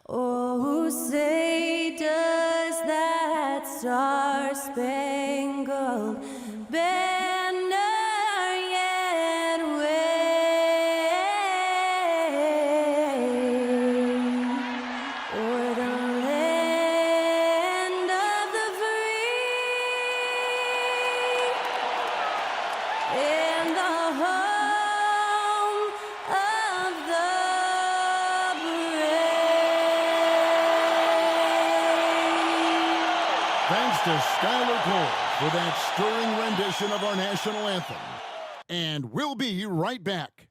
Oh, say does that star-spangled banner yet wave o'er the land of the free and the home of the Thanks to Skylar Cole for that stirring rendition of our national anthem. And we'll be right back.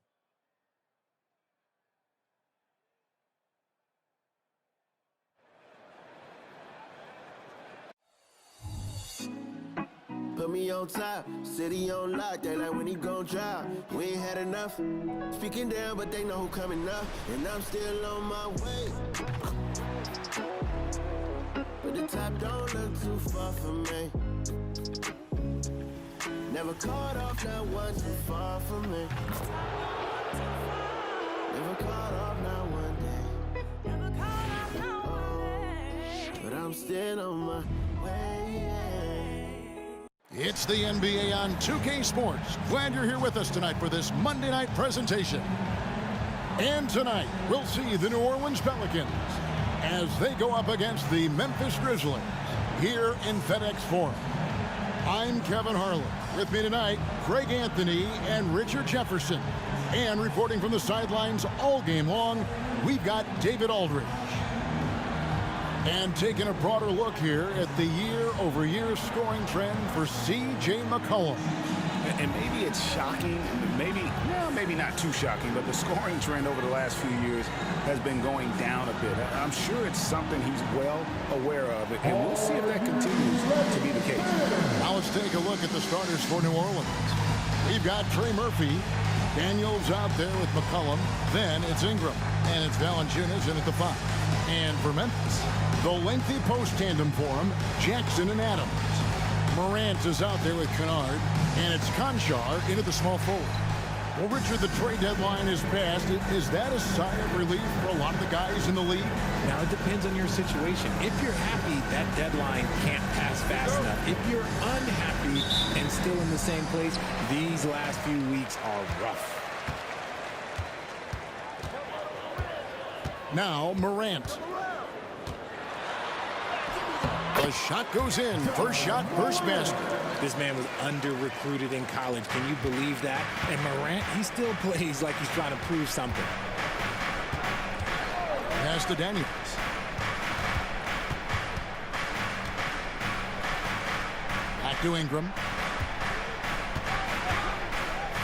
Put me on top, city on lock, they like when he gon' drop. We ain't had enough, speaking down, but they know who coming up, and I'm still on my way. But the top don't look too far from me. Never caught off, not one too far from me. Never caught off, not one day. But I'm still on my way. It's the NBA on 2K Sports. Glad you're here with us tonight for this Monday night presentation. And tonight, we'll see the New Orleans Pelicans as they go up against the Memphis Grizzlies here in FedEx Forum. I'm Kevin Harlan. With me tonight, Craig Anthony and Richard Jefferson. And reporting from the sidelines all game long, we've got David Aldridge. And taking a broader look here at the year-over-year scoring trend for C.J. McCollum. And maybe it's shocking, maybe not too shocking, but the scoring trend over the last few years has been going down a bit. I'm sure it's something he's well aware of, and we'll see if that continues to be the case. Now let's take a look at the starters for New Orleans. We've got Trey Murphy. Daniels out there with McCollum. Then it's Ingram. And it's Valanciunas in at the 5. And for Memphis, the lengthy post tandem for him, Jackson and Adams. Morant is out there with Kennard. And it's Conchar into the small forward. Well, Richard, the trade deadline is passed. Is that a sigh of relief for a lot of the guys in the league? Now, it depends on your situation. If you're happy, that deadline can't pass fast enough. If you're unhappy and still in the same place, these last few weeks are rough. Now, Morant. The shot goes in. First shot, first basket. This man was under-recruited in college. Can you believe that? And Morant, he still plays like he's trying to prove something. Pass to Daniels. Back to Ingram.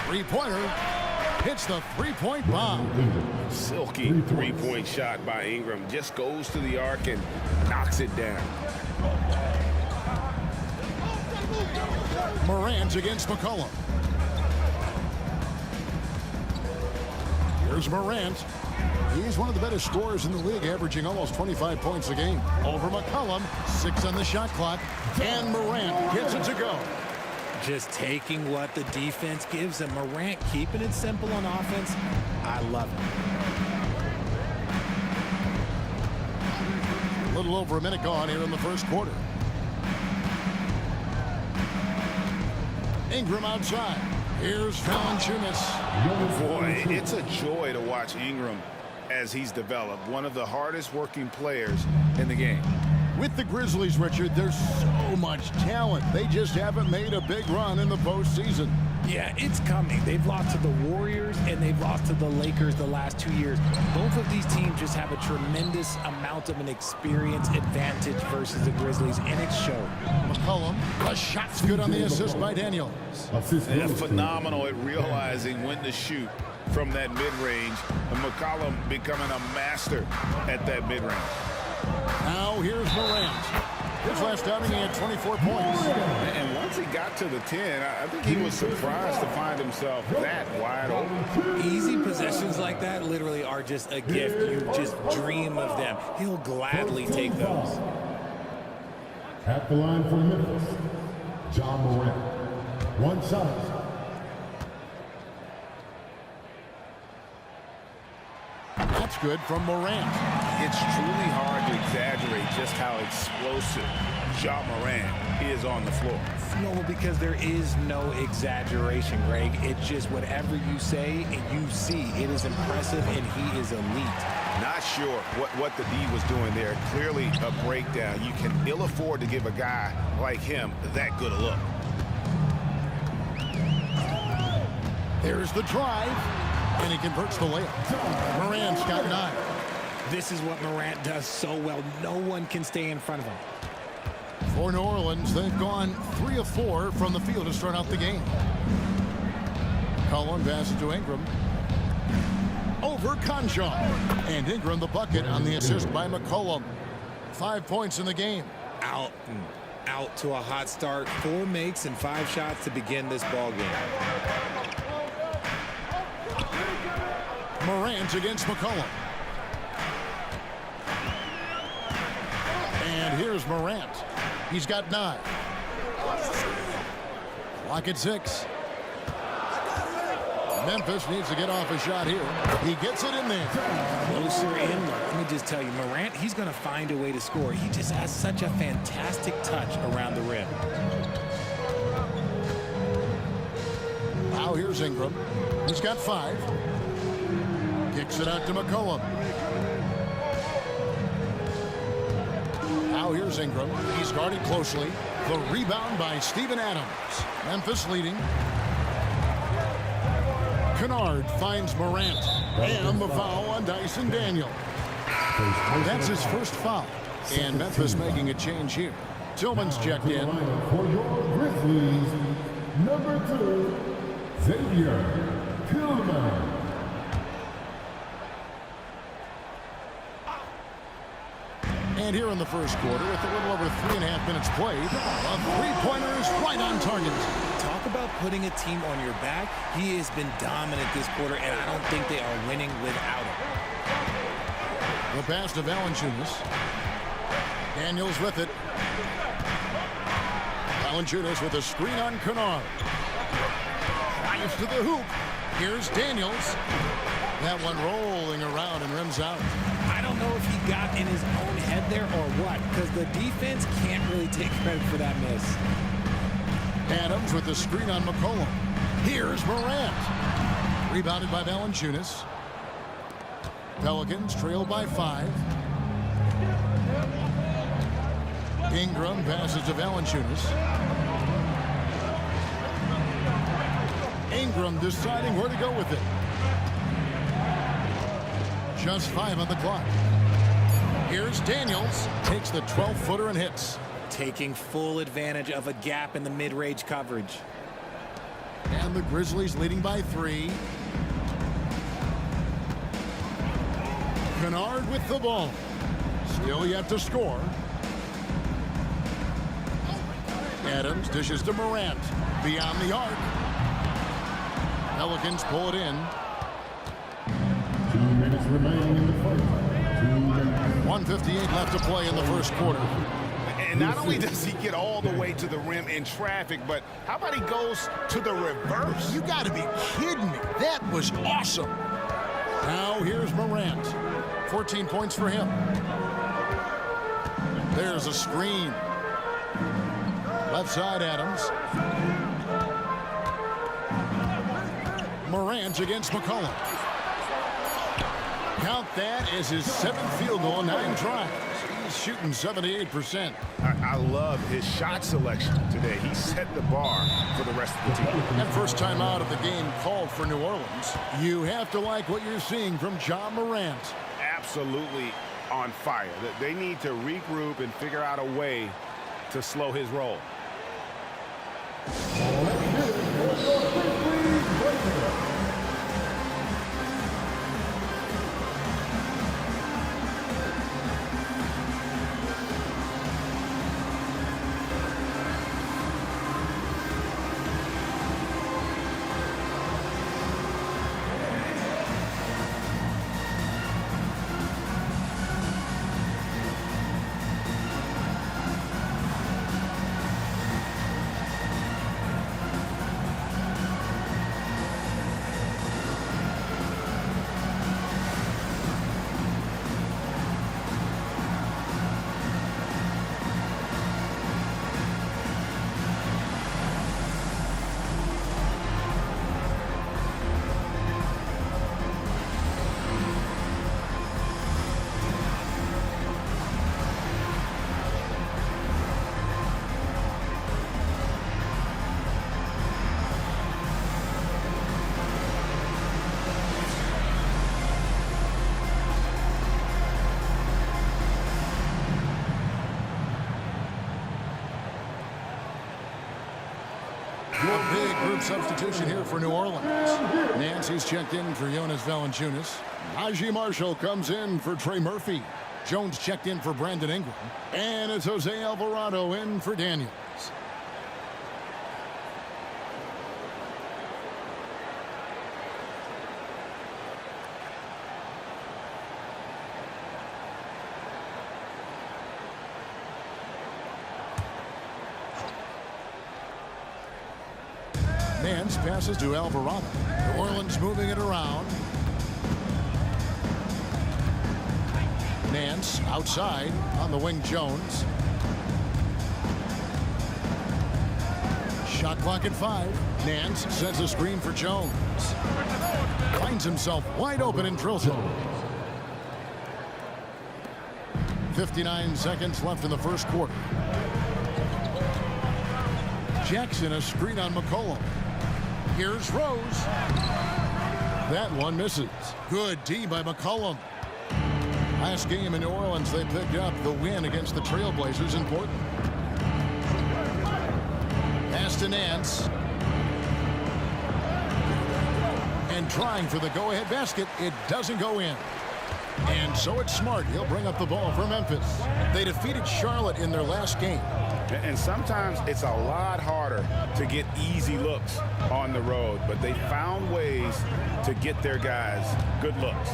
Three-pointer. Hits the three-point bomb. Silky three-point shot by Ingram. Just goes to the arc and knocks it down. Morant against McCollum. Here's Morant. He's one of the better scorers in the league, averaging almost 25 points a game. Over McCollum, 6 on the shot clock, and Morant gets it to go. Just taking what the defense gives him. Morant keeping it simple on offense. I love it. A little over a minute gone here in the first quarter. Ingram outside. Here's Valanciunas. Boy, it's a joy to watch Ingram as he's developed. One of the hardest working players in the game. With the Grizzlies, Richard, there's so much talent. They just haven't made a big run in the postseason. Yeah, it's coming. They've lost to the Warriors and they've lost to the Lakers the last 2 years. Both of these teams just have a tremendous amount of an experience advantage versus the Grizzlies, and it showed. McCollum, the shot's good on the assist by Daniels. Yeah, phenomenal at realizing when to shoot from that mid-range. And McCollum becoming a master at that mid-range. Now here's Morant. His last outing, he had 24 points. And once he got to the 10, I think he was surprised to find himself that wide open. Easy possessions like that literally are just a gift. You just dream of them. He'll gladly take those. At the line for Memphis, John Morant. One shot. Shots good from Morant. It's truly hard to exaggerate just how explosive Ja Morant is on the floor. No, because there is no exaggeration, Greg. It's just whatever you say and you see. It is impressive, and he is elite. Not sure what the D was doing there. Clearly a breakdown. You can ill afford to give a guy like him that good a look. There's the drive, and he converts the layup. Morant's got 9. This is what Morant does so well. No one can stay in front of him. For New Orleans, they've gone 3 of 4 from the field to start out the game. Cullen passes to Ingram. Over Conjon. And Ingram the bucket on the assist by McCollum. 5 points in the game. Out and out to a hot start. 4 makes and 5 shots to begin this ball game. Morant against McCollum. And here's Morant. He's got 9. Clock at 6. Memphis needs to get off a shot here. He gets it in there. Closer in. Let me just tell you, Morant, he's going to find a way to score. He just has such a fantastic touch around the rim. Now here's Ingram. He's got 5. Kicks it out to McCollum. Now here's Ingram. He's guarded closely. The rebound by Steven Adams. Memphis leading. Kennard finds Morant. And the foul on Dyson Daniel. That's his first foul. And Memphis making a change here. Tillman's checked in. For your Grizzlies, number 2, Xavier Tillman. And here in the first quarter, with a little over 3.5 minutes played, a three-pointer is right on target. Talk about putting a team on your back. He has been dominant this quarter, and I don't think they are winning without him. The pass to Valanciunas. Daniels with it. Valanciunas with a screen on Kennard. Drives to the hoop. Here's Daniels. That one rolling around and rims out. I don't know if he got in his own head there or what, because the defense can't really take credit for that miss. Adams with the screen on McCollum. Here's Morant. Rebounded by Valanciunas. Pelicans trail by 5. Ingram passes to Valanciunas. Ingram deciding where to go with it. Just 5 on the clock. Here's Daniels. Takes the 12-footer and hits. Taking full advantage of a gap in the mid-range coverage. And the Grizzlies leading by 3. Kennard with the ball. Still yet to score. Adams dishes to Morant. Beyond the arc. Pelicans pull it in. 2 minutes remaining in the fight. 2 minutes. 1:58 left to play in the first quarter. And not only does he get all the way to the rim in traffic, but how about he goes to the reverse? You got to be kidding me. That was awesome. Now here's Morant. 14 points for him. There's a screen. Left side Adams. Morant against McCollum. Count that as his 7th field goal, 9 tries. He's shooting 78%. I love his shot selection today. He set the bar for the rest of the team. And first time out of the game called for New Orleans. You have to like what you're seeing from Ja Morant. Absolutely on fire. They need to regroup and figure out a way to slow his roll. A big group substitution here for New Orleans. Nancy's checked in for Jonas Valanciunas. Najee Marshall comes in for Trey Murphy. Jones checked in for Brandon Ingram. And it's Jose Alvarado in for Daniels. Nance passes to Alvarado. New Orleans moving it around. Nance outside on the wing. Jones. Shot clock at 5. Nance sends a screen for Jones. Finds himself wide open and drills it. 59 seconds left in the first quarter. Jackson a screen on McCollum. Here's Rose. That one misses. Good D by McCollum. Last game in New Orleans, they picked up the win against the Trailblazers in Portland. Pass to Nance. And trying for the go-ahead basket. It doesn't go in. And so it's Smart. He'll bring up the ball for Memphis. They defeated Charlotte in their last game. And sometimes it's a lot harder to get easy looks on the road, but they found ways to get their guys good looks.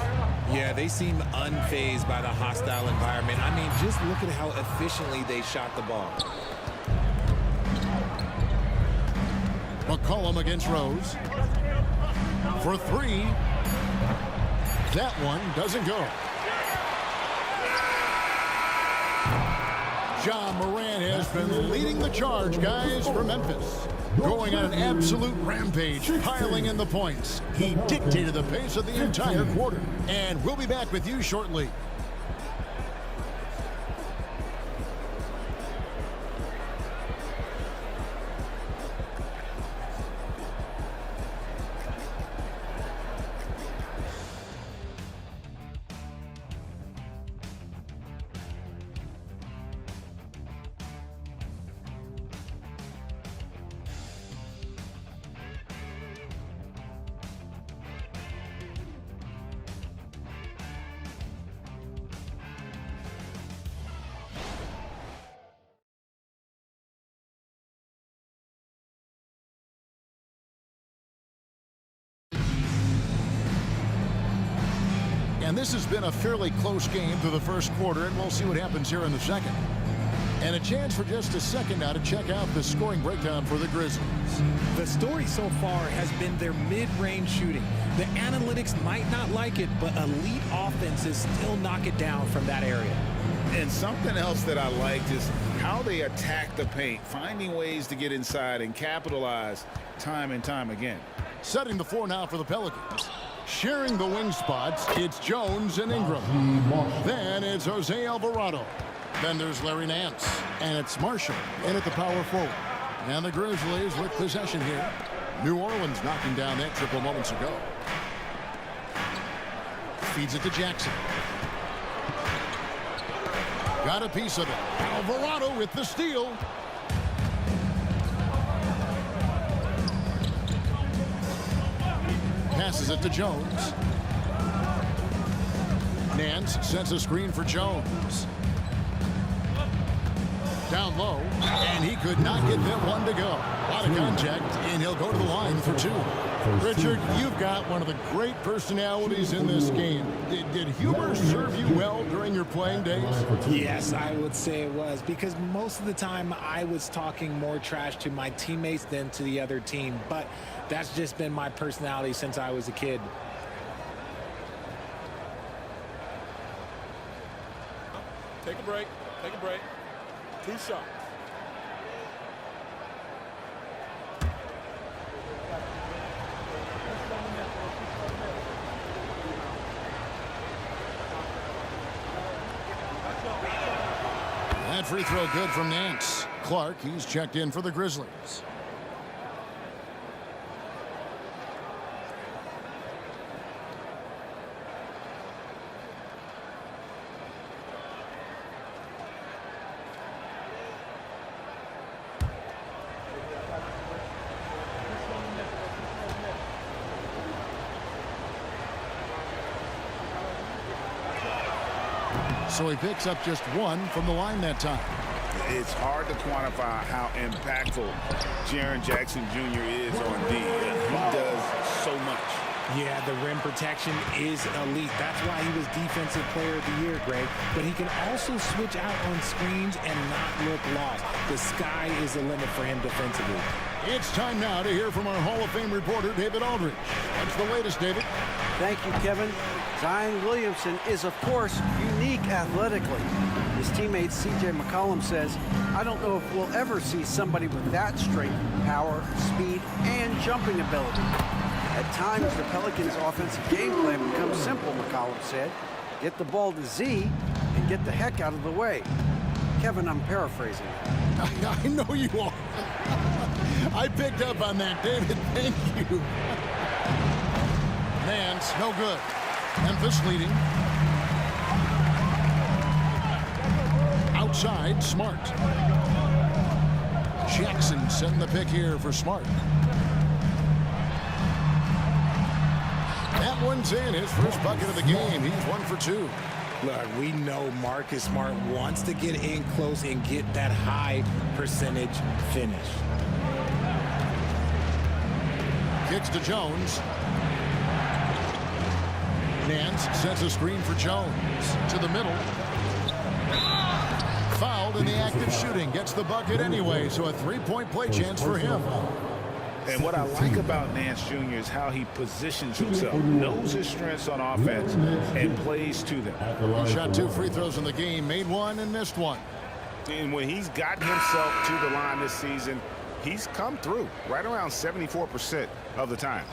Yeah, they seem unfazed by the hostile environment. I mean, just look at how efficiently they shot the ball. McCollum against Rose. For 3. That one doesn't go. John Moran has been leading the charge, guys, for Memphis. Going on an absolute rampage, piling in the points. He dictated the pace of the entire quarter. And we'll be back with you shortly. And this has been a fairly close game through the first quarter, and we'll see what happens here in the second. And a chance for just a second now to check out the scoring breakdown for the Grizzlies. The story so far has been their mid-range shooting. The analytics might not like it, but elite offenses still knock it down from that area. And something else that I liked is how they attack the paint, finding ways to get inside and capitalize time and time again. Setting the floor now for the Pelicans. Sharing the wing spots, it's Jones and Ingram. Then it's Jose Alvarado. Then there's Larry Nance. And it's Marshall in at the power forward. And the Grizzlies with possession here. New Orleans knocking down that triple moments ago. Feeds it to Jackson. Got a piece of it. Alvarado with the steal. Passes it to Jones. Nance sends a screen for Jones. Down low, and he could not get that one to go. A lot of contact, and he'll go to the line for 2. Richard, you've got one of the great personalities in this game. Did humor serve you well during your playing days? Yes, I would say it was, because most of the time I was talking more trash to my teammates than to the other team, but that's just been my personality since I was a kid. Take a break. Take a break. 2 shots. That free throw good from Nance. Clark, he's checked in for the Grizzlies. So he picks up just one from the line that time. It's hard to quantify how impactful Jaren Jackson Jr. is on D. He does so much. Yeah, the rim protection is elite. That's why he was Defensive Player of the Year, Greg. But he can also switch out on screens and not look lost. The sky is the limit for him defensively. It's time now to hear from our Hall of Fame reporter, David Aldridge. What's the latest, David? Thank you, Kevin. Zion Williamson is, of course, unique athletically. His teammate C.J. McCollum says, I don't know if we'll ever see somebody with that strength, power, speed, and jumping ability. At times, the Pelicans' offensive game plan becomes simple, McCollum said. Get the ball to Z and get the heck out of the way. Kevin, I'm paraphrasing. I know you are. I picked up on that, David. Thank you. Nance, no good. Memphis leading. Outside, Smart. Jackson setting the pick here for Smart. That one's in. His first bucket of the game. He's 1 for 2. Look, we know Marcus Smart wants to get in close and get that high percentage finish. Kicks to Jones. Nance sets a screen for Jones. To the middle. Fouled in the act of shooting. Gets the bucket anyway, so a three-point play chance for him. And what I like about Nance Jr. is how he positions himself, knows his strengths on offense, and plays to them. He shot 2 free throws in the game, made 1 and missed 1. And when he's gotten himself to the line this season, he's come through right around 74% of the time.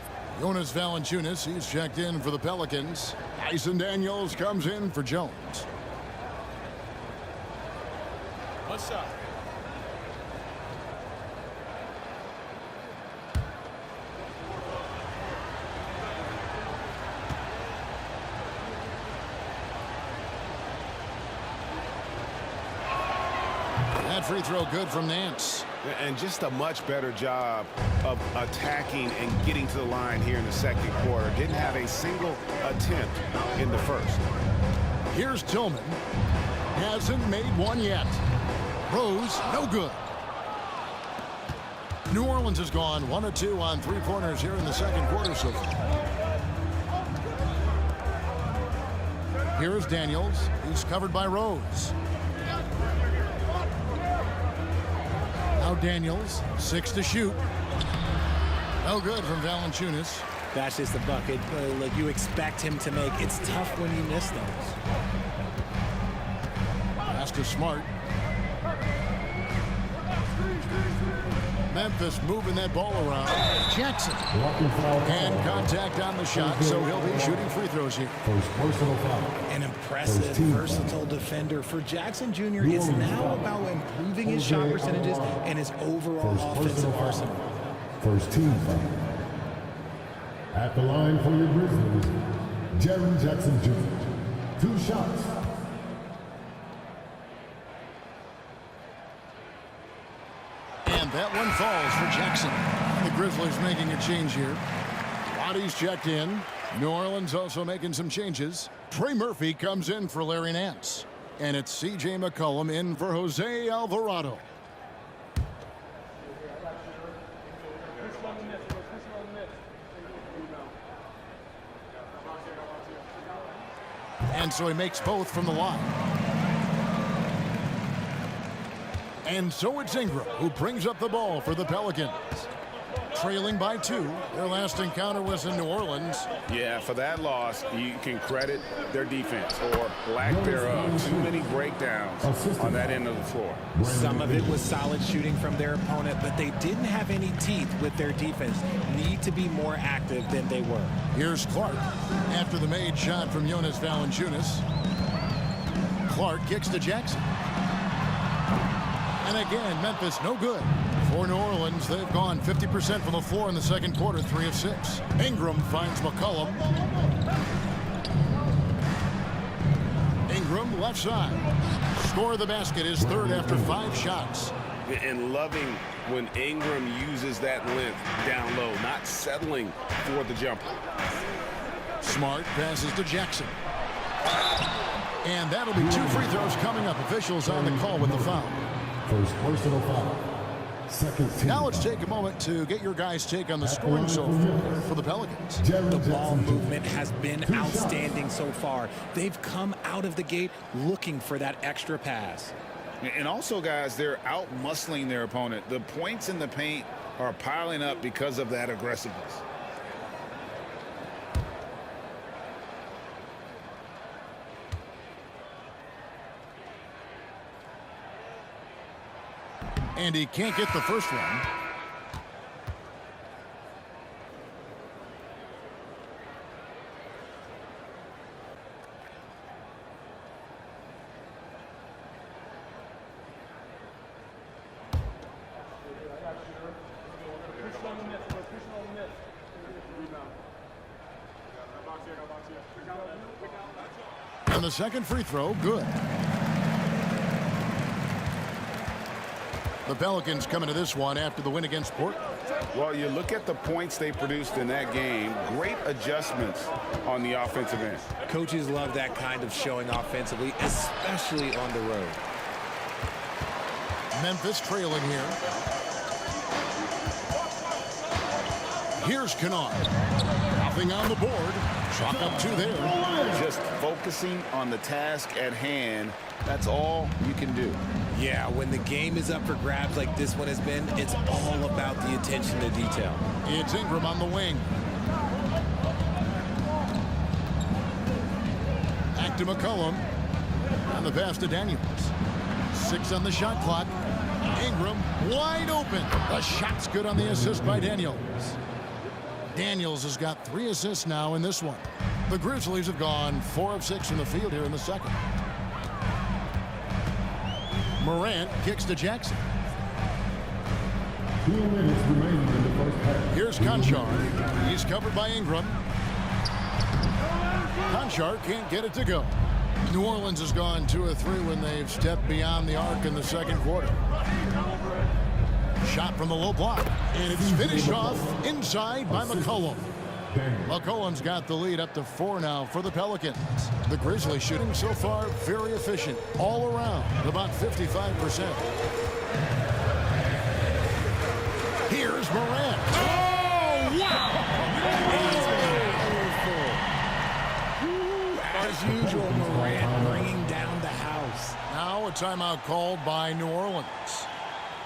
Jonas Valanciunas, he's checked in for the Pelicans. Dyson Daniels comes in for Jones. One shot. That free throw good from Nance. And just a much better job of attacking and getting to the line here in the second quarter. Didn't have a single attempt in the first. Here's Tillman. Hasn't made 1 yet. Rose, no good. New Orleans has gone 1 of 2 on three-pointers here in the second quarter so far. Here is Daniels. He's covered by Rose. Now Daniels, 6 to shoot. No good from Valanciunas. That's just the bucket like you expect him to make. It's tough when you miss those. Pass to Smart. Memphis moving that ball around. Jackson. And contact on the shot, so he'll be shooting free throws here. First personal foul. An impressive, versatile defender for Jackson Jr. It's now about improving his shot percentages and his overall offensive arsenal. First team foul. At the line for your Grizzlies, Jaren Jackson Jr. 2 shots. And that one falls for Jackson. The Grizzlies making a change here. Waddy's checked in. New Orleans also making some changes. Trey Murphy comes in for Larry Nance. And it's C.J. McCollum in for Jose Alvarado. And so he makes both from the line. And so it's Ingram who brings up the ball for the Pelicans. Trailing by 2. Their last encounter was in New Orleans. Yeah, for that loss, you can credit their defense or lack thereof. Too many breakdowns on that end of the floor. Some of it was solid shooting from their opponent, but they didn't have any teeth with their defense. Need to be more active than they were. Here's Clark after the made shot from Jonas Valanciunas. Clark kicks to Jackson. And again, Memphis no good. For New Orleans, they've gone 50% from the floor in the second quarter, 3 of 6. Ingram finds McCollum. Ingram left side. Score of the basket is third after 5 shots. And loving when Ingram uses that length down low, not settling for the jumper. Smart passes to Jackson. And that'll be 2 free throws coming up. Officials on the call with the foul. First personal foul. Second team. Now let's take a moment to get your guys' take on the scoring so far for the Pelicans. The ball movement has been outstanding so far. They've come out of the gate looking for that extra pass. And also, guys, they're out-muscling their opponent. The points in the paint are piling up because of that aggressiveness. And he can't get the first one. And the second free throw, good. The Pelicans coming to this one after the win against Portland. Well, you look at the points they produced in that game. Great adjustments on the offensive end. Coaches love that kind of showing offensively, especially on the road. Memphis trailing here. Here's Kennard. Nothing on the board. Chalk up 2 there. Just focusing on the task at hand. That's all you can do. Yeah, when the game is up for grabs like this one has been, it's all about the attention to detail. It's Ingram on the wing. Back to McCollum. And the pass to Daniels. 6 on the shot clock. Ingram wide open. The shot's good on the assist by Daniels. Daniels has got 3 assists now in this one. The Grizzlies have gone 4 of 6 in the field here in the second. Morant kicks to Jackson. 2 minutes remaining in the first half. Here's Conchar. He's covered by Ingram. Conchar can't get it to go. New Orleans has gone 2 of 3 when they've stepped beyond the arc in the second quarter. Shot from the low block. And it's finished off inside by McCollum. McCollum's got the lead up to 4 now for the Pelicans. The Grizzlies shooting so far very efficient all around, about 55%. Here's Morant. Oh, wow! As usual, Morant bringing down the house. Now a timeout called by New Orleans.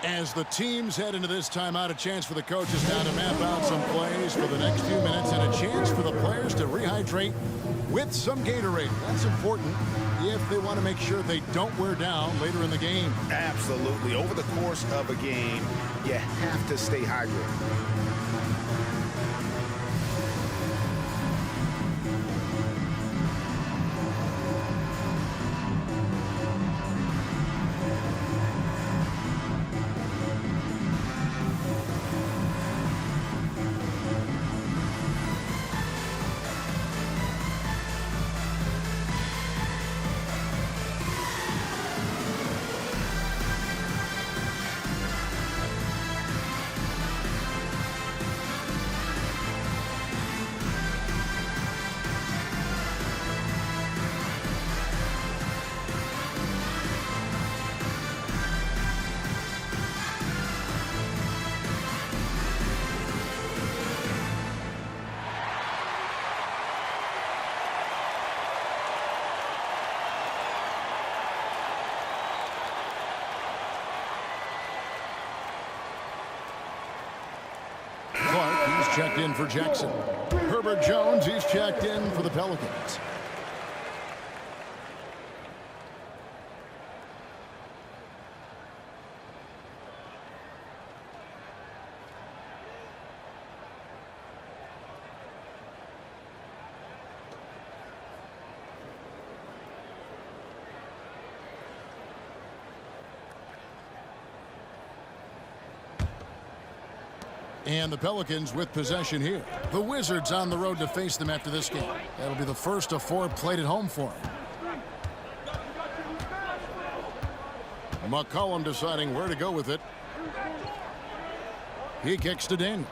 As the teams head into this timeout, a chance for the coaches now to map out some plays for the next few minutes and a chance for the players to rehydrate with some Gatorade. That's important if they want to make sure they don't wear down later in the game. Absolutely. Over the course of a game, you have to stay hydrated. Checked in for Jackson. Herbert Jones, he's checked in for the Pelicans. And the Pelicans with possession here. The Wizards on the road to face them after this game. That'll be the first of 4 played at home for them. McCollum deciding where to go with it. He kicks to Daniels.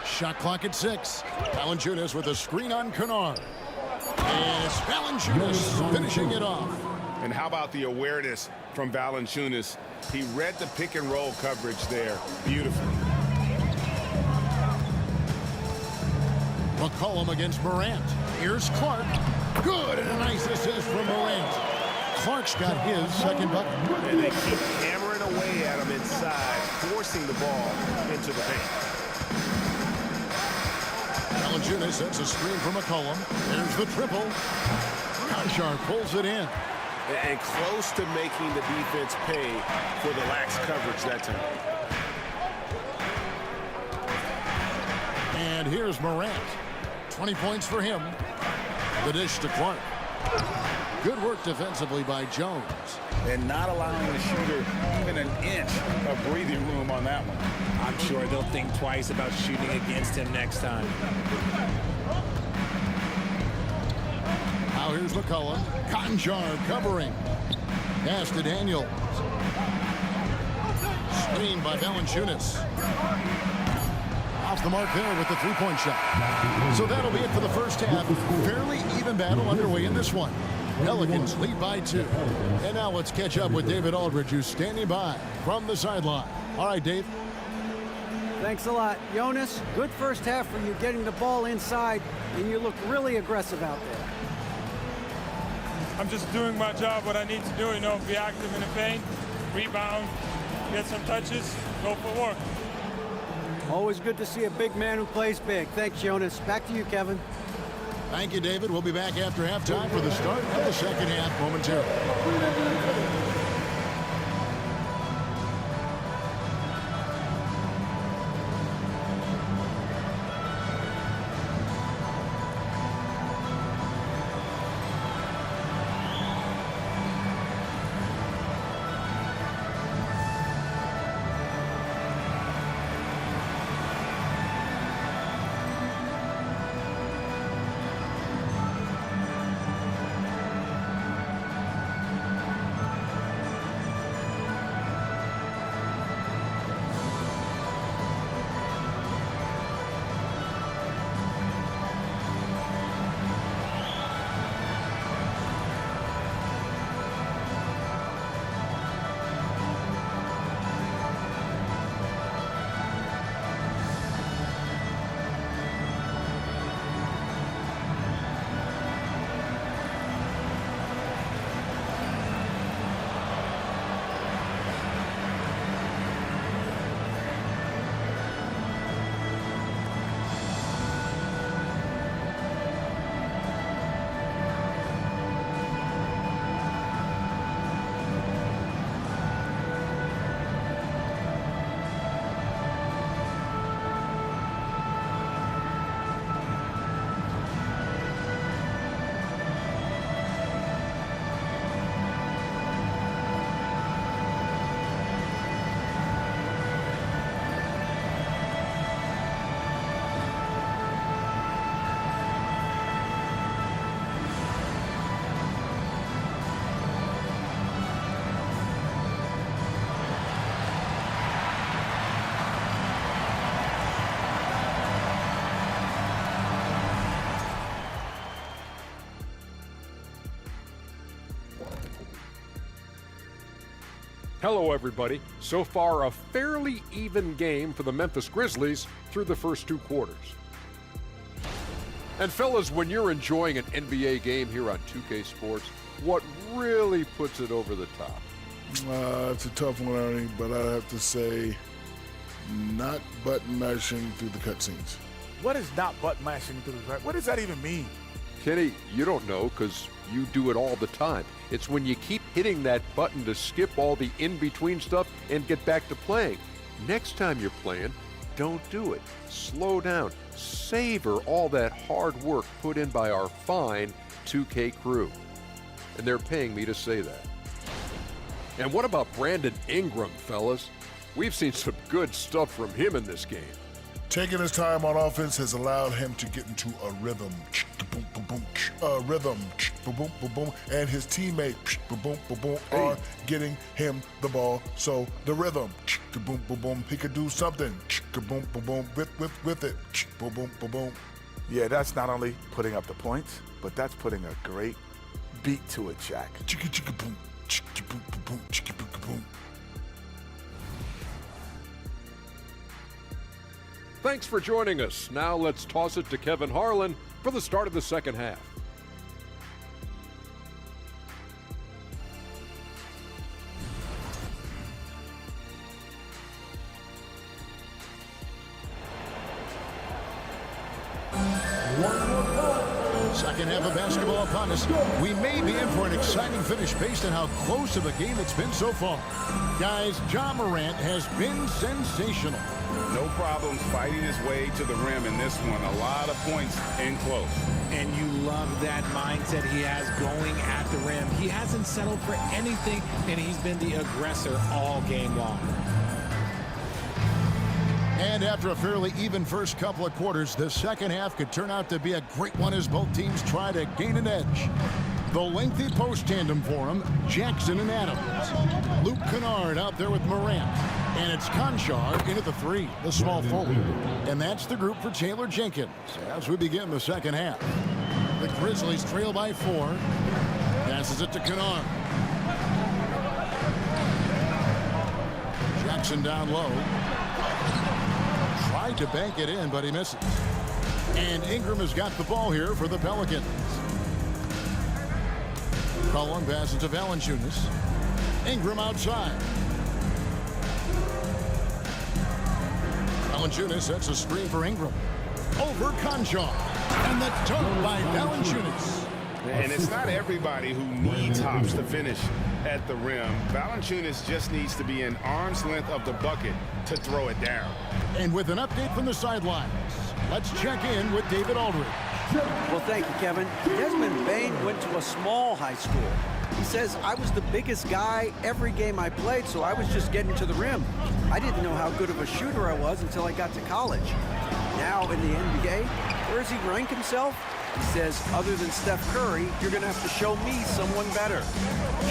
Shot clock at 6. Valanciunas with a screen on Kennard. And it's Valanciunas finishing it off. And how about the awareness from Valanciunas? He read the pick and roll coverage there beautifully. McCollum against Morant. Here's Clark. Good, and a nice assist from Morant. Clark's got his second bucket. And they keep hammering away at him inside, forcing the ball into the paint. Valanciunas sets a screen for McCollum. There's the triple. Conchar pulls it in. And close to making the defense pay for the lax coverage that time. And here's Morant. 20 points for him. The dish to Clark. Good work defensively by Jones. And not allowing the shooter even an inch of breathing room on that one. I'm sure they'll think twice about shooting against him next time. Now here's McCollum. Conchar covering. Pass to Daniels. Screen by Valanciunas. Off the mark there with the three-point shot. So that'll be it for the first half. Fairly even battle underway in this one. Pelicans lead by 2. And now let's catch up with David Aldridge, who's standing by from the sideline. All right, Dave. Thanks a lot. Jonas, good first half for you getting the ball inside, and you look really aggressive out there. I'm just doing my job, what I need to do, be active in the paint, rebound, get some touches, go for work. Always good to see a big man who plays big. Thanks, Jonas. Back to you, Kevin. Thank you, David. We'll be back after halftime for the start of the second half momentarily. Hello, everybody. So far, a fairly even game for the Memphis Grizzlies through the first 2 quarters. And fellas, when you're enjoying an NBA game here on 2K Sports, what really puts it over the top? It's a tough one, Ernie, but I have to say not button mashing through the cutscenes. What is not button mashing through the What does that even mean? Kenny, you don't know because you do it all the time. It's when you keep hitting that button to skip all the in-between stuff and get back to playing. Next time you're playing, don't do it. Slow down. Savor all that hard work put in by our fine 2K crew. And they're paying me to say that. And what about Brandon Ingram, fellas? We've seen some good stuff from him in this game. Taking his time on offense has allowed him to get into a rhythm. And his teammate are getting him the ball. So the rhythm, he could do something with it. Yeah, that's not only putting up the points, but that's putting a great beat to it, Shaq. Chicka chicka boom, chicka boom boom boom, chicka boom boom. Thanks for joining us. Now let's toss it to Kevin Harlan for the start of the second half. Second half of basketball upon us. We may be in for an exciting finish based on how close of a game it's been so far. Guys, Ja Morant has been sensational. No problems fighting his way to the rim in this one. A lot of points in close. And you love that mindset he has going at the rim. He hasn't settled for anything, and he's been the aggressor all game long. And after a fairly even first couple of quarters, the second half could turn out to be a great one as both teams try to gain an edge. The lengthy post tandem for him, Jackson and Adams. Luke Kennard out there with Morant. And it's Conchar into the three, the small forward. And that's the group for Taylor Jenkins as we begin the second half. The Grizzlies trail by 4. Passes it to Kennard. Jackson down low. Tried to bank it in, but he misses. And Ingram has got the ball here for the Pelicans. Cullen passes to Valanciunas. Ingram outside. Valanciunas sets a screen for Ingram. Over Conchar. And the dunk by Valanciunas. And it's not everybody who needs hops to finish at the rim. Valanciunas just needs to be an arm's length of the bucket to throw it down. And with an update from the sidelines, let's check in with David Aldridge. Well, thank you, Kevin. Desmond Bain went to a small high school. He says, I was the biggest guy every game I played, so I was just getting to the rim. I didn't know how good of a shooter I was until I got to college. Now in the NBA, where does he rank himself? He says, other than Steph Curry, you're going to have to show me someone better.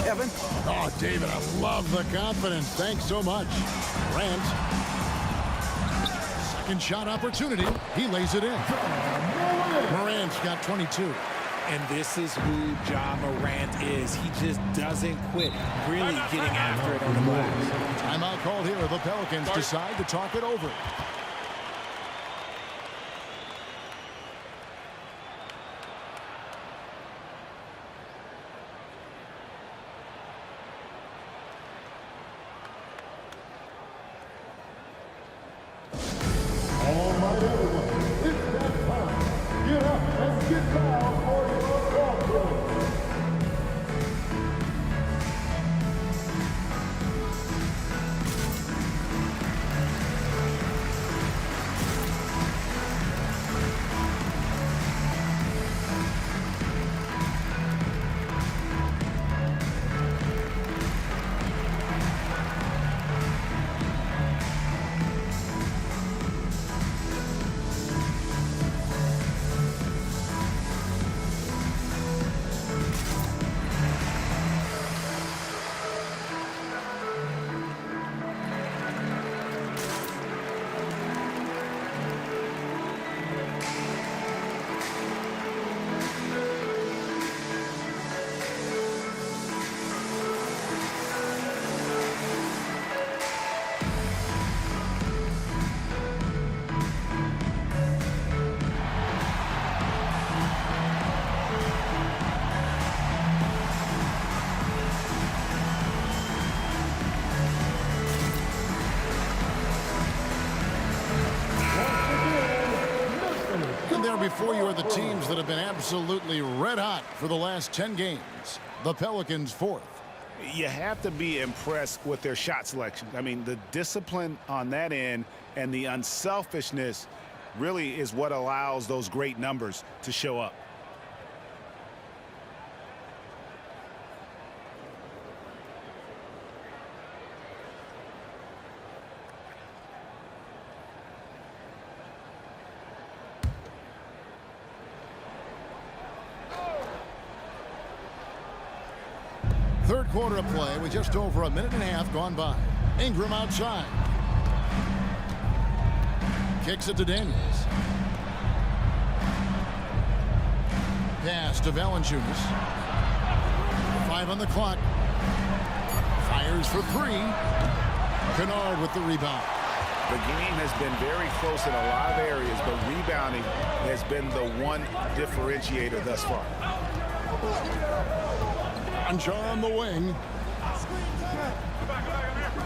Kevin? Oh, David, I love the confidence. Thanks so much. Grant. Second shot opportunity. He lays it in. Morant's got 22. And this is who Ja Morant is. He just doesn't quit, really getting after it on the glass. Timeout called here. The Pelicans decide to talk it over. All right, everyone, it's that time. Get up and get down for your ball game. Before you are the teams that have been absolutely red hot for the last 10 games. The Pelicans fourth. You have to be impressed with their shot selection. I mean, the discipline on that end and the unselfishness really is what allows those great numbers to show up. Third quarter of play with just over a minute and a half gone by. Ingram outside. Kicks it to Daniels. pass to Valanciunas. 5 on the clock. Fires for 3. Kennard with the rebound. The game has been very close in a lot of areas, but rebounding has been the one differentiator thus far. Anjar on the wing.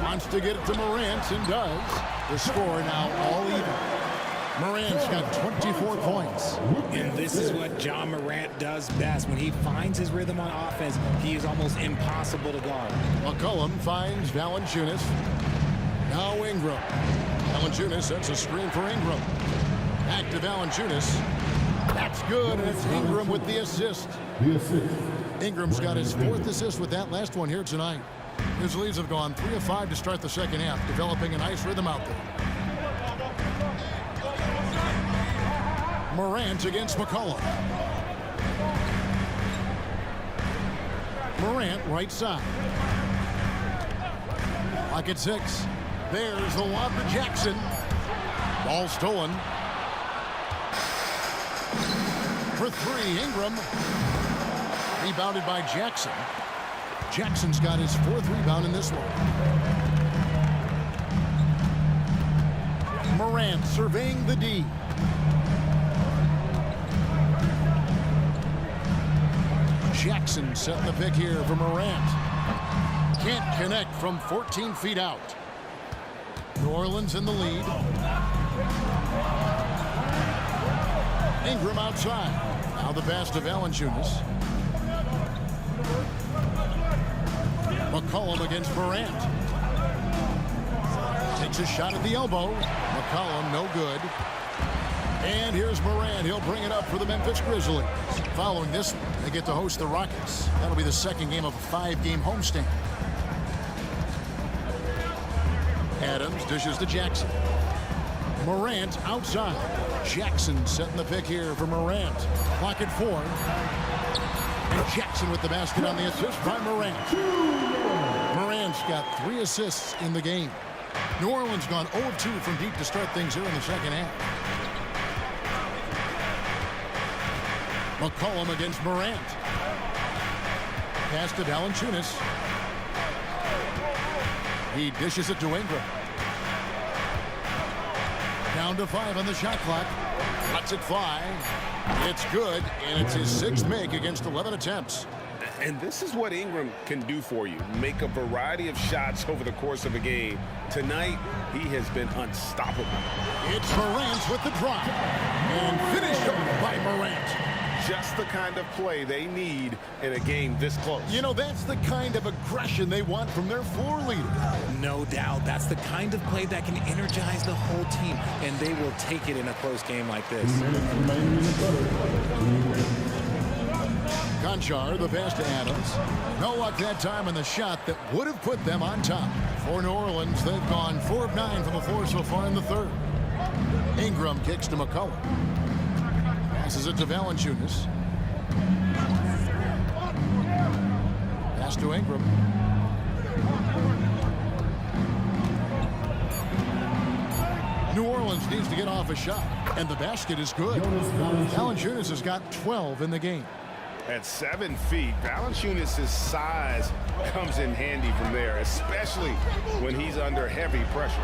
Wants to get it to Morant and does. The score now all even. Morant's got 24 points. And this is what John Morant does best. When he finds his rhythm on offense, he is almost impossible to guard. McCollum finds Valanciunas. Now Ingram. Valanciunas sets a screen for Ingram. Back to Valanciunas. That's good, and it's Ingram with the assist. Ingram's got his 4th assist with that last one here tonight. Grizzlies have gone 3 of 5 to start the second half, developing a nice rhythm out there. Morant against McCollum. Morant right side. Lock at 6. There's the lob to Jackson. Ball stolen. For 3, Ingram. Rebounded by Jackson. Jackson's got his 4th rebound in this one. Morant surveying the D. Jackson setting the pick here for Morant. Can't connect from 14 feet out. New Orleans in the lead. Ingram outside. Now the pass to Valanciunas. McCollum against Morant. Takes a shot at the elbow. McCollum no good. And here's Morant. He'll bring it up for the Memphis Grizzlies. Following this one, they get to host the Rockets. That'll be the second game of a 5-game homestand. Adams dishes to Jackson. Morant outside. Jackson setting the pick here for Morant. Clock at 4. And Jackson with the basket on the assist by Morant. Morant's got 3 assists in the game. New Orleans gone 0 of 2 from deep to start things here in the second half. McCollum against Morant. Pass to Valanciunas. He dishes it to Ingram. Down to 5 on the shot clock. Lets it fly. It's good, and it's his 6th make against 11 attempts. And this is what Ingram can do for you. Make a variety of shots over the course of a game. Tonight, he has been unstoppable. It's Morant with the drop. And finished off by Morant. Just the kind of play they need in a game this close. You know, that's the kind of aggression they want from their floor leader. No doubt. That's the kind of play that can energize the whole team, and they will take it in a close game like this. Conchar, the pass to Adams. No luck that time on the shot that would have put them on top. For New Orleans, they've gone 4 of 9 from the floor so far in the third. Ingram kicks to McCollum. Passes it to Valanciunas. Pass to Ingram. New Orleans needs to get off a shot, and the basket is good. Valanciunas has got 12 in the game. At 7 feet, Valanciunas' size comes in handy from there, especially when he's under heavy pressure.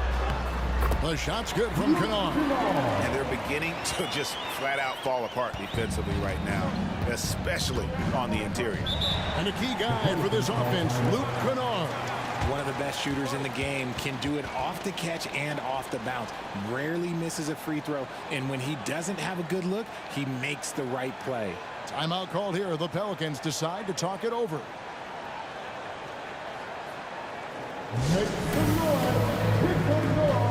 The shot's good from Kennard. And they're beginning to just flat out fall apart defensively right now, especially on the interior. And a key guy for this offense, Luke Kennard. One of the best shooters in the game, can do it off the catch and off the bounce. Rarely misses a free throw, and when he doesn't have a good look, he makes the right play. Timeout called here. The Pelicans decide to talk it over. Make some noise. Make some noise.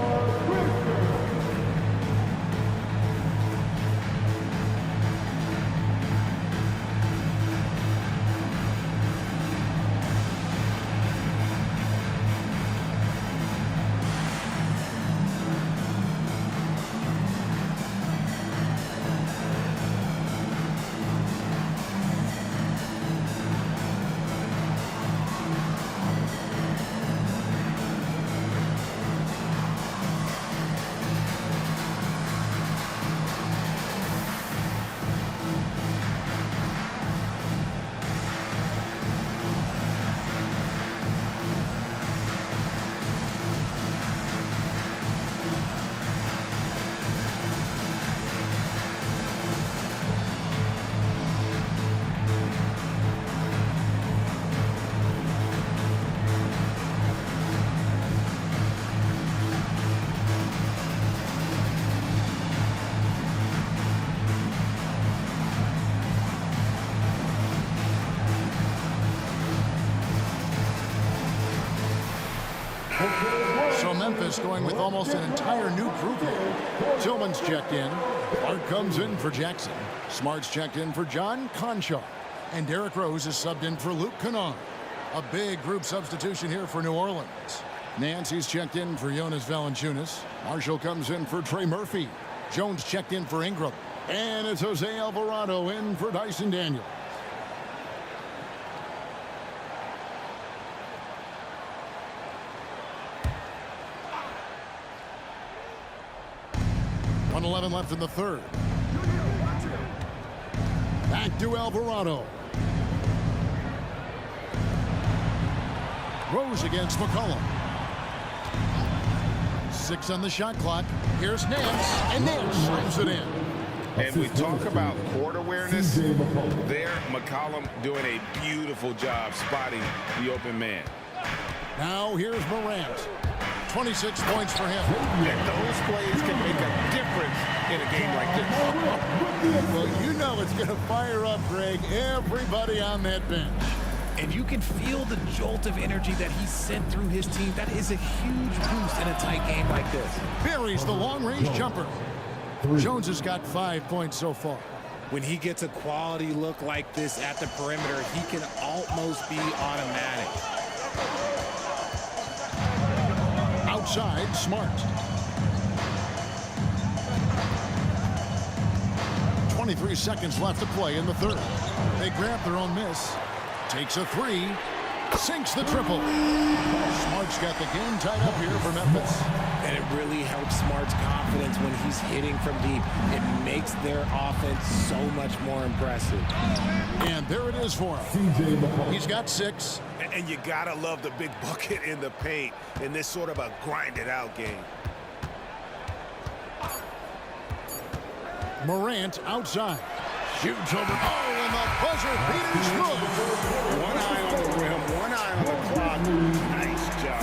So Memphis going with almost an entire new group here. Tillman's checked in. Clark comes in for Jackson. Smart's checked in for John Conchar. And Derrick Rose is subbed in for Luke Kennard. A big group substitution here for New Orleans. Nancy's checked in for Jonas Valanciunas. Marshall comes in for Trey Murphy. Jones checked in for Ingram. And it's Jose Alvarado in for Dyson Daniels. .11 left in the third. Back to Alvarado. Rose against McCollum. 6 on the shot clock. Here's Nance, and Nance slams it in. And we talk about court awareness. There, McCollum doing a beautiful job spotting the open man. Now here's Morant. 26 points for him. And those plays can make a difference in a game like this. Well, you know it's going to fire up, Greg, everybody on that bench. And you can feel the jolt of energy that he sent through his team. That is a huge boost in a tight game like this. Buries the long-range jumper. Jones has got 5 points so far. When he gets a quality look like this at the perimeter, he can almost be automatic. Outside, Smart. 23 seconds left to play in the third. They grab their own miss. Takes a three. Sinks the triple. Smart's got the game tied up here for Memphis. And it really helps Smart's confidence when he's hitting from deep. It makes their offense so much more impressive. And there it is for him. He's got 6. And you gotta love the big bucket in the paint in this sort of a grinded-out game. Morant outside. Shoots over. Oh, and the buzzer beater's good. One eye on the rim, one eye on the clock. Nice job.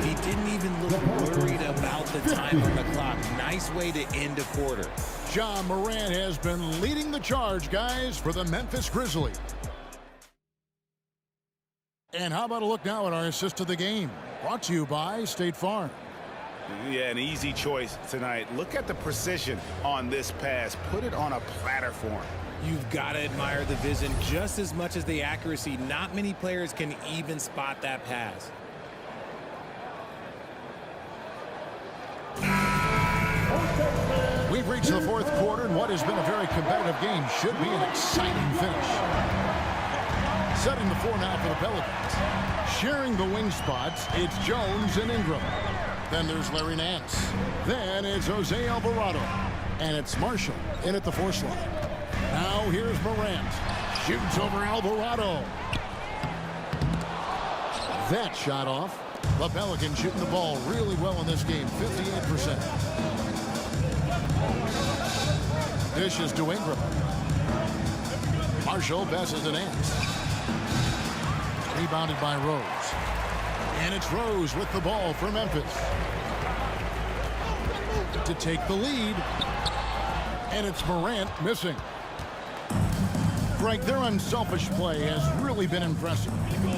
He didn't even look worried about the time on the clock. Nice way to end a quarter. John Morant has been leading the charge, guys, for the Memphis Grizzlies. And how about a look now at our assist of the game? Brought to you by State Farm. Yeah, an easy choice tonight. Look at the precision on this pass. Put it on a platter for him. You've got to admire the vision just as much as the accuracy. Not many players can even spot that pass. We've reached the fourth quarter, and what has been a very competitive game should be an exciting finish. Setting the floor now for the Pelicans. Sharing the wing spots, it's Jones and Ingram. Then there's Larry Nance. Then it's Jose Alvarado. And it's Marshall in at the 4 slot. Now here's Morant. Shoots over Alvarado. That shot off. The Pelicans shooting the ball really well in this game, 58%. Dishes to Ingram. Marshall passes to Nance. Rebounded by Rose. And it's Rose with the ball for Memphis to take the lead. And it's Morant missing. Greg, their unselfish play has really been impressive.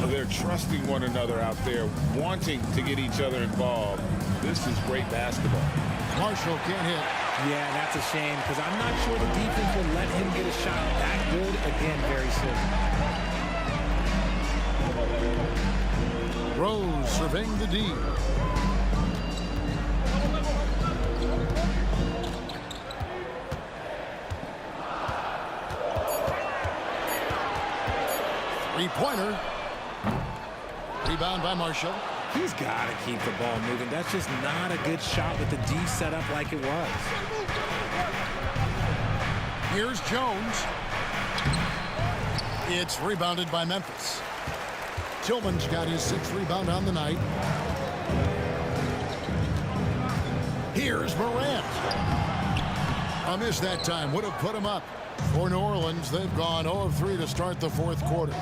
They're trusting one another out there, wanting to get each other involved. This is great basketball. Marshall can't hit. Yeah, that's a shame because I'm not sure the defense will let him get a shot that good again very soon. Rose surveying the D. Three-pointer. Rebound by Marshall. He's got to keep the ball moving. That's just not a good shot with the D set up like it was. Here's Jones. It's rebounded by Memphis. Tillman's got his 6th rebound on the night. Here's Morant. A miss that time would have put him up. For New Orleans, they've gone 0 of 3 to start the 4th quarter.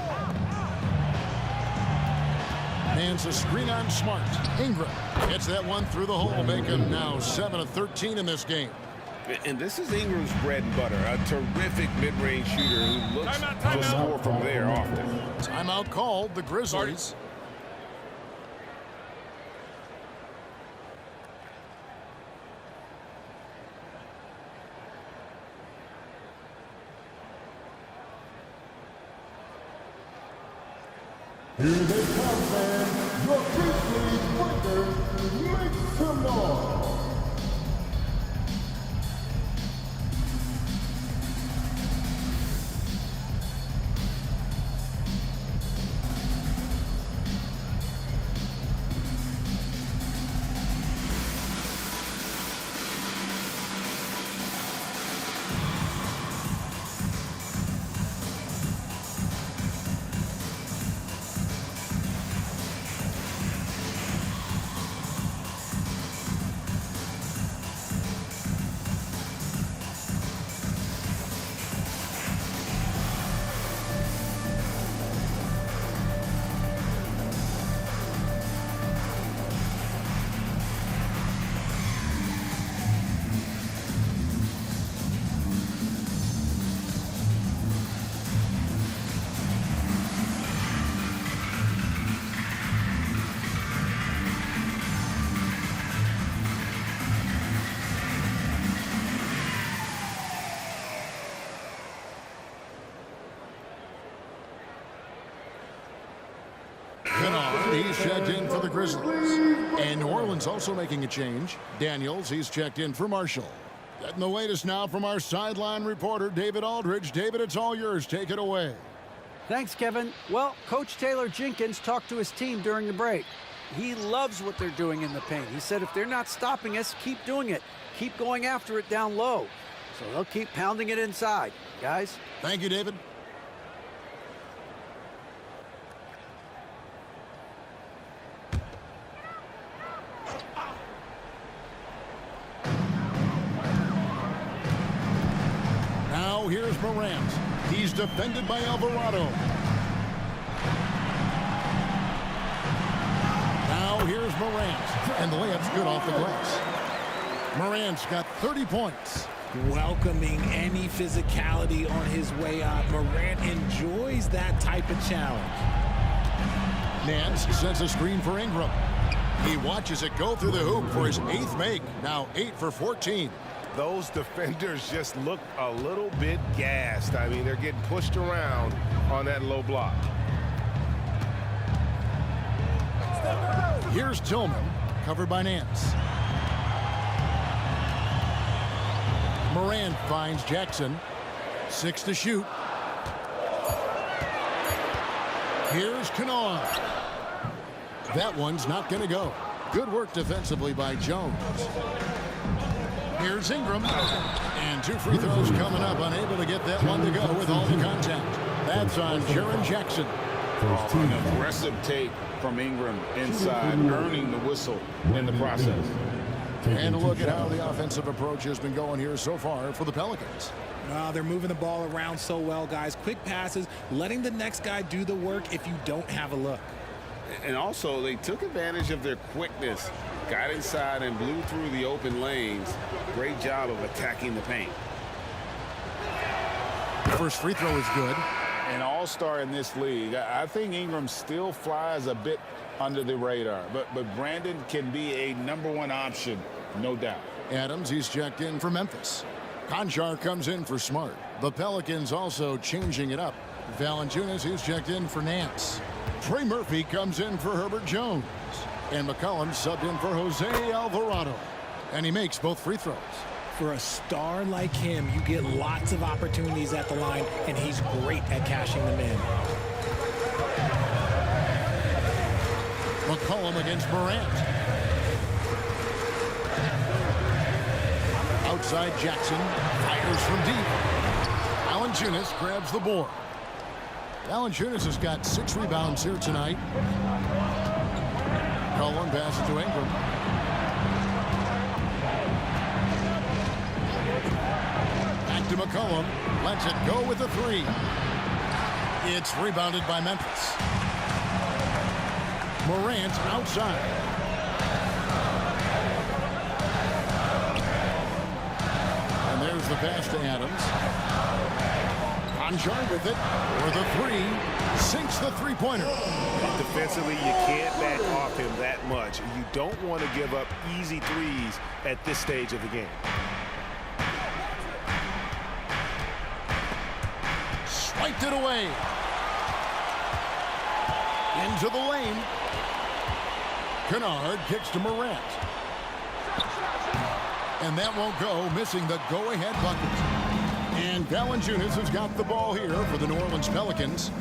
Nance a screen on Smart. Ingram gets that one through the hole, make him now 7 of 13 in this game. And this is Ingram's bread and butter, a terrific mid-range shooter who looks to score from there often. Timeout called, the Grizzlies. Here they come, fans. Your Grizzlies breaker, make some noise. He's checked in for the Grizzlies. And New Orleans also making a change. Daniels, he's checked in for Marshall. Getting the latest now from our sideline reporter, David Aldridge. David, it's all yours. Take it away. Thanks, Kevin. Well, Coach Taylor Jenkins talked to his team during the break. He loves what they're doing in the paint. He said if they're not stopping us, keep doing it. Keep going after it down low. So they'll keep pounding it inside. Guys? Thank you, David. Now here's Morant. He's defended by Alvarado. Now here's Morant. And the layup's good off the glass. Morant's got 30 points. Welcoming any physicality on his way out. Morant enjoys that type of challenge. Nance sets a screen for Ingram. He watches it go through the hoop for his 8th make. Now 8 for 14. Those defenders just look a little bit gassed. I mean, they're getting pushed around on that low block. Here's Tillman, covered by Nance. Morant finds Jackson. 6 to shoot. Here's Kennard. That one's not going to go. Good work defensively by Jones. Here's Ingram. And 2 free throws coming up. Unable to get that one to go with all the contact. That's on Jaren Jackson. An aggressive take from Ingram inside, earning the whistle in the process. And a look at how the offensive approach has been going here so far for the Pelicans. They're moving the ball around so well, guys. Quick passes, letting the next guy do the work if you don't have a look. And also, they took advantage of their quickness, got inside and blew through the open lanes. Great job of attacking the paint. First free throw is good. An all-star in this league. I think Ingram still flies a bit under the radar, but Brandon can be a #1 option, no doubt. Adams, he's checked in for Memphis. Conchar comes in for Smart. The Pelicans also changing it up. Valanciunas, he's checked in for Nance. Trey Murphy comes in for Herbert Jones. And McCollum subbed in for Jose Alvarado. And he makes both free throws. For a star like him, you get lots of opportunities at the line, and he's great at cashing them in. McCollum against Morant. Outside Jackson. Fires from deep. Valanciunas grabs the board. Valanciunas has got 6 rebounds here tonight. Cullen passes to Ingram. Back to McCollum. Lets it go with a 3. It's rebounded by Memphis. Morant outside. And there's the pass to Adams. Conchar with it for the 3. Sinks the three-pointer. Defensively, you can't back off him that much. You don't want to give up easy threes at this stage of the game. Swiped it away. Into the lane. Kennard kicks to Morant. And that won't go, missing the go-ahead bucket. And Valanciunas has got the ball here for the New Orleans Pelicans.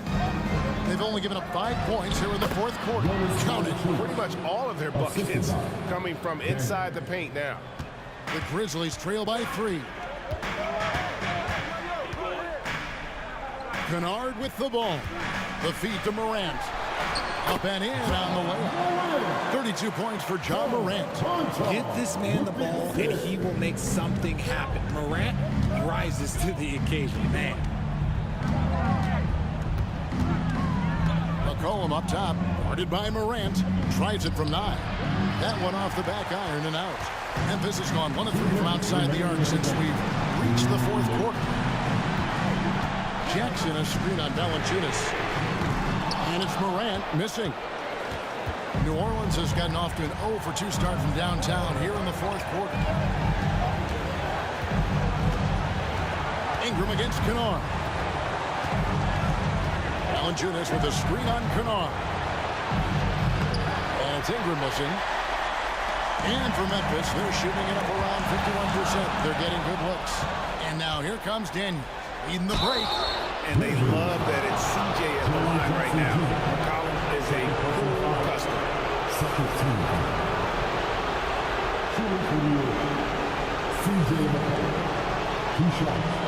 They've only given up 5 points here in the fourth quarter. Count it. Pretty much all of their buckets coming from inside the paint now. The Grizzlies trail by 3. Kennard with the ball. The feed to Morant. Up and in on the layup. 32 points for John Morant. Get this man the ball, and he will make something happen. Morant rises to the occasion, man. McCollum up top, guarded by Morant. Tries it from 9. That one off the back iron and out. Memphis has gone 1 of 3 from outside the arc since we've reached the fourth quarter. Jackson a screen on Valanciunas. And it's Morant missing. New Orleans has gotten off to an 0 for 2 start from downtown here in the fourth quarter. Ingram against Kennard. Valanciunas with a screen on Kennard. And it's Ingram missing. And for Memphis, they're shooting it up around 51%. They're getting good looks. And now here comes Daniels leading the break. And they love that it's CJ at the line right now. McCollum is a cool customer. Second team. Shooting for the CJ McCollum. 2 shots.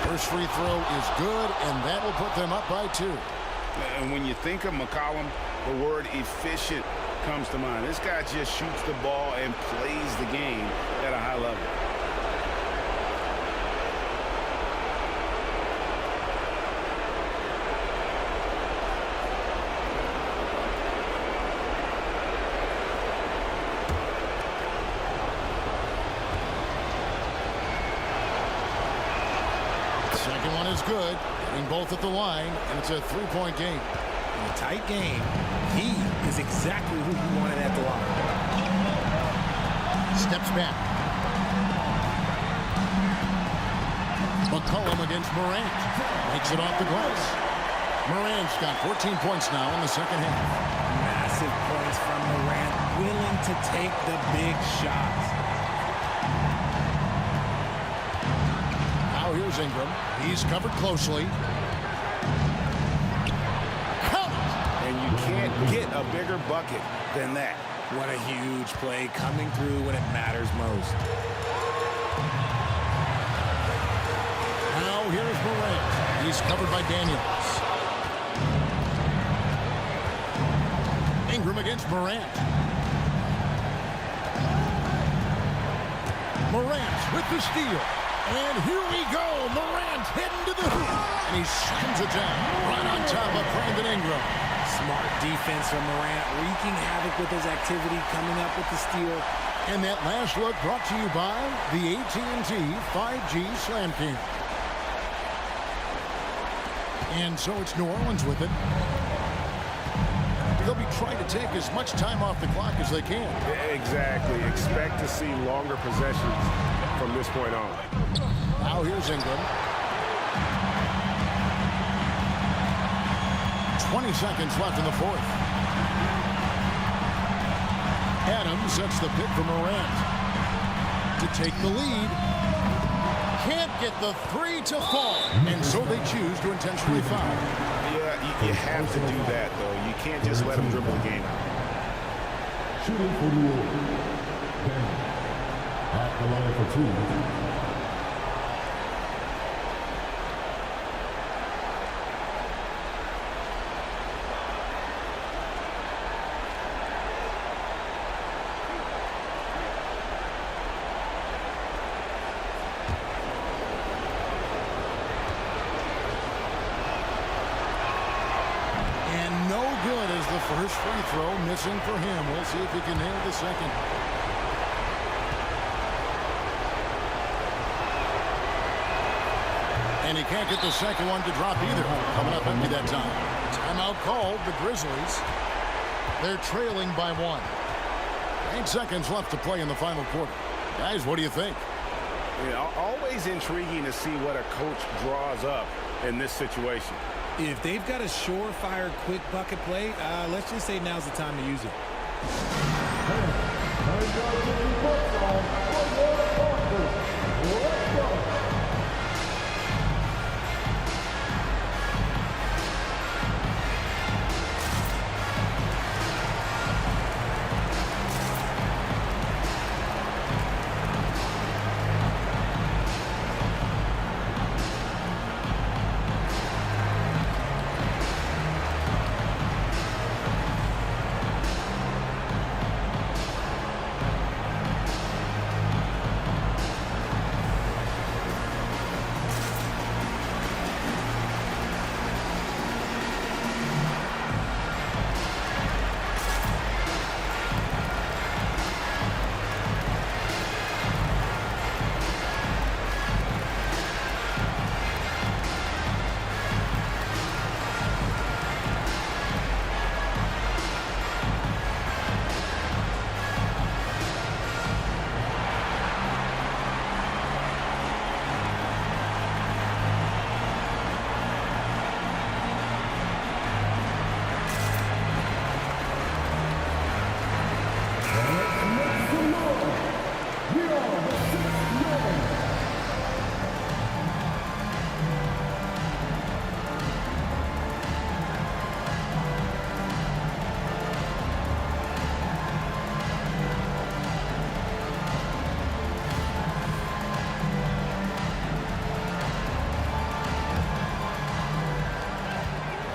First free throw is good, and that will put them up by 2. And when you think of McCollum, the word efficient comes to mind. This guy just shoots the ball and plays the game at a high level. Second one is good. Getting both at the line, and it's a 3-point game. In a tight game, he is exactly who you wanted at the line. Steps back. McCollum against Morant. Makes it off the glass. Morant's got 14 points now in the second half. Massive points from Morant, willing to take the big shots. Here's Ingram. He's covered closely. Count! And you can't get a bigger bucket than that. What a huge play coming through when it matters most. Now here's Morant. He's covered by Daniels. Ingram against Morant. Morant with the steal. And here we go. Morant heading to the hoop. And he slams it down right on top of Brandon Ingram. Smart defense from Morant, wreaking havoc with his activity, coming up with the steal. And that last look brought to you by the AT&T 5G Slam Cam. And so it's New Orleans with it. They'll be trying to take as much time off the clock as they can. Exactly. Expect to see longer possessions from this point on. Now here's Ingram. 20 seconds left in the fourth. Adams sets the pick for Morant to take the lead. Can't get the 3 to fall, and so they choose to intentionally foul. Yeah, you have to do that, though. You can't just let them dribble the game out. Shooting for New Orleans. At the line for 2. First free throw missing for him. We'll see if he can nail the second. And he can't get the second one to drop either. Coming up empty that time. Timeout called, the Grizzlies. They're trailing by 1. 8 seconds left to play in the final quarter. Guys, what do you think? Yeah, always intriguing to see what a coach draws up in this situation. If they've got a surefire quick bucket play, let's just say now's the time to use it.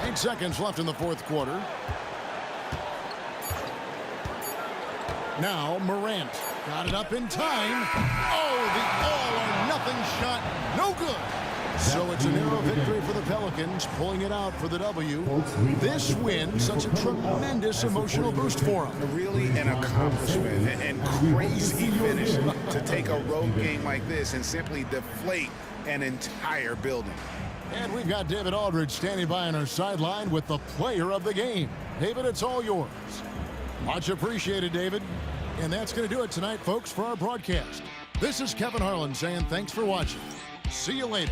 8 seconds left in the fourth quarter. Now Morant got it up in time. Oh, the all-or-nothing shot. No good. So it's a narrow victory for the Pelicans, pulling it out for the W. This win sets a tremendous emotional boost for them. Really an accomplishment and crazy finish to take a road game like this and simply deflate an entire building. And we've got David Aldridge standing by on our sideline with the player of the game. David, it's all yours. Much appreciated, David. And that's going to do it tonight, folks, for our broadcast. This is Kevin Harlan saying thanks for watching. See you later.